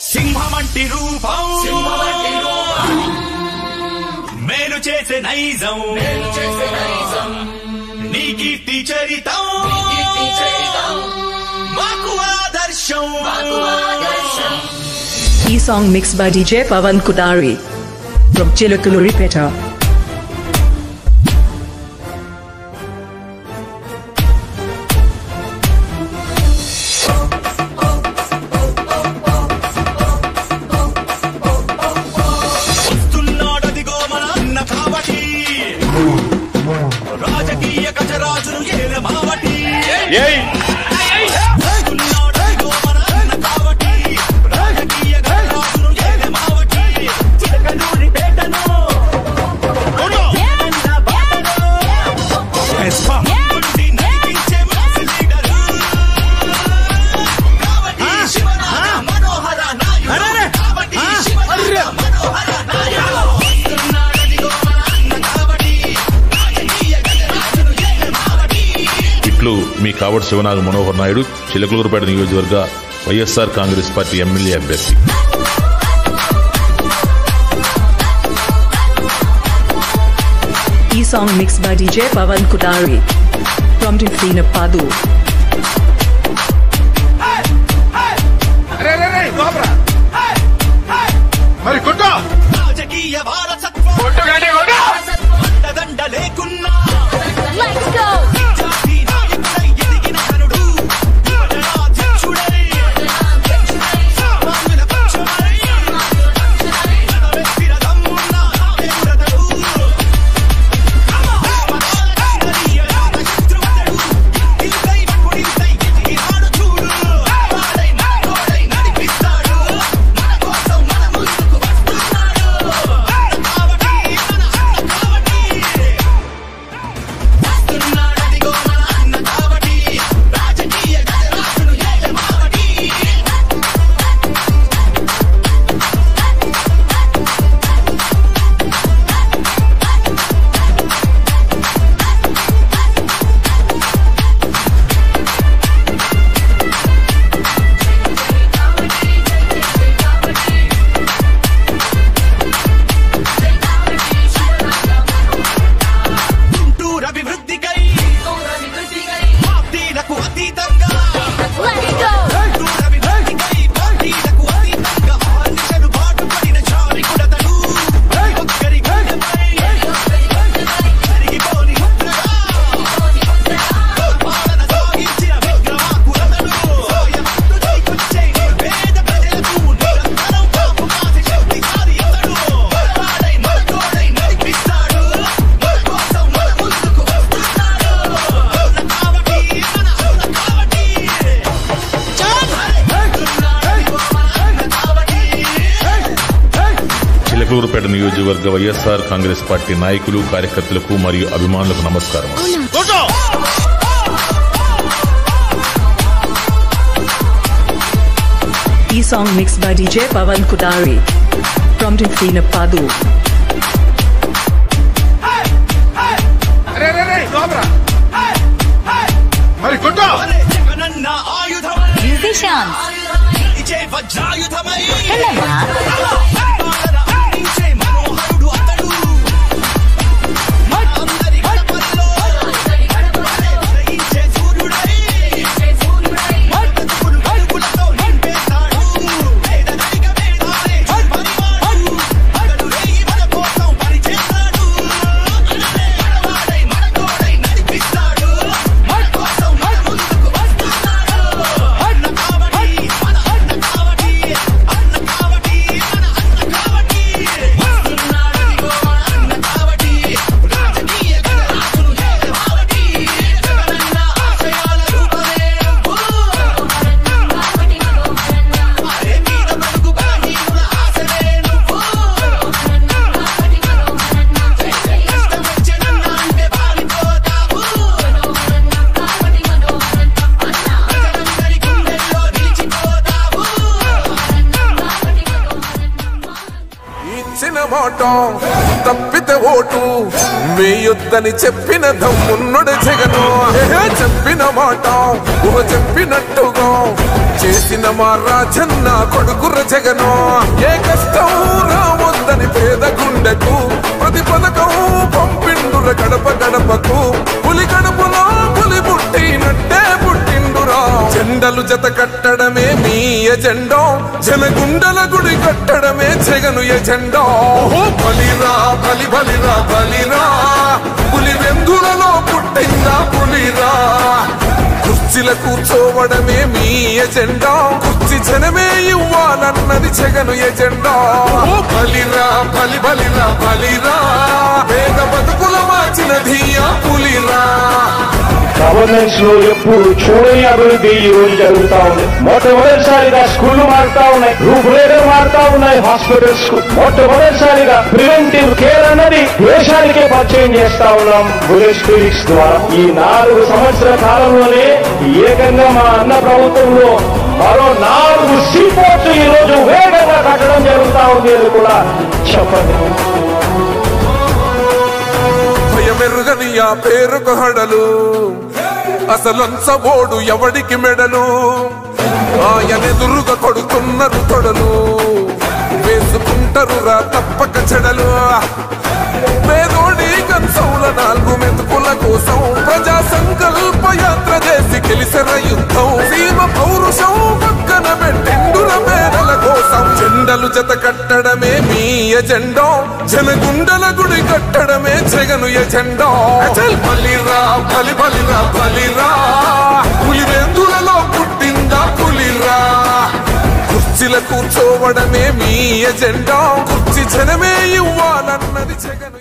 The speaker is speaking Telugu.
సింహమంటి రూపం మేలు చేసే నైజం నీ కీర్తి చరితం మాకు ఆదర్శం. ఈ song mixed by DJ Pavan Kudari from Chilakuluripeta. రాజకీయ గజరాజును ఏలమావటి మీ కావటి శివనాగ మనోహర్ నాయుడు, చిలకలూరుపేట నియోజకవర్గ వైఎస్ఆర్ కాంగ్రెస్ పార్టీ ఎమ్మెల్యే అభ్యర్థి. ఈ song mixed by DJ Pavan Kudari from Tifina Padu. మరి కొట్టో రాజకీయ వారసత్వం దండ లేకున్నా చిలకలూరుపేట నియోజకవర్గ వైఎస్ఆర్ కాంగ్రెస్ పార్టీ నాయకులు, కార్యకర్తలకు మరియు అభిమానులకు నమస్కారం. ఈ song mixed by DJ Pavan Kudari from Tifina Padu. మరి కొట్టో మ్యూజిషియన్స్ తప్పితే ఓటు వేయొద్దని చెప్పిన దమ్మున్నడు జగను చెప్పిన మాట చెప్పినట్టుగా చేసిన మా రాజన్న కొడుకుర జగను ఏ కష్టం రావద్దని పేద గుండెకు ప్రతి పథకం పంపిండుర గడప గడపకు పులి గడపలో పులి పుట్టినట్టే పుట్టిండురా జెండలు జత కట్టడమే మీ ఎజెండా జనగుండల గుడి కట్టడమే జగను ఎజెండా బలిరా బలి బలిరా బలిరా పులి వెందులలో పుట్టిందా పులిరా కుర్చీల కూర్చోవడమే మీ ఎజెండా కుర్చీ జనమే ఇవ్వాలన్నది జగను ఎజెండా బలిరా బలి బలిరా బలిరా పేద బతుకుల మార్చినది ఆ పులిరా గవర్నెన్స్ లో ఎప్పుడు చూడని అభివృద్ధి ఈ రోజు జరుగుతా ఉంది. మొట్టమొదటిసారిగా స్కూళ్లు మారుతా ఉన్నాయి, రూపురేఖలు మారుతా ఉన్నాయి, హాస్పిటల్స్ మొట్టమొదటిసారిగా ప్రివెంటివ్ కేర్ అన్నది దేశానికే పరిచయం చేస్తా ఉన్నాం బుల్లెట్ క్లినిక్స్ ద్వారా. ఈ 4 సంవత్సరాల కాలంలోనే ఏకంగా మా అన్న ప్రభుత్వంలో మరో 4 సీపోర్ట్స్ ఈ రోజు వేగంగా కట్టడం జరుగుతా ఉంది అని కూడా చెప్పండి. భయమెరుగని ఆ పేరుకు హడలు అసలంచబోడు ఎవడికి మెడలు ఆయనెదురుగా కొడుతున్నారు తొడలు వేసుకుంటారు రా తప్పక చెడలు పేదోడి కంచౌల 4 మెతుకుల కోసం ప్రజా సంకల్ప యాత్ర చేసి గెలిసిన యుద్ధం సీమ పౌరుషం పక్కన పెట్టిండుల పేదల కోసం జెండలు జత కట్టడమే మీ ఎజెండా జనగుండల గుడి కట్టడమే జగను ఎజెండా బలిరా బలి బలిరా బలిరా పులి వెందులలో పుట్టిందా పులిరా కుర్చీల కూర్చోవడమే మీ ఎజెండా కుర్చీ జనమే ఇవ్వాలన్నది జగను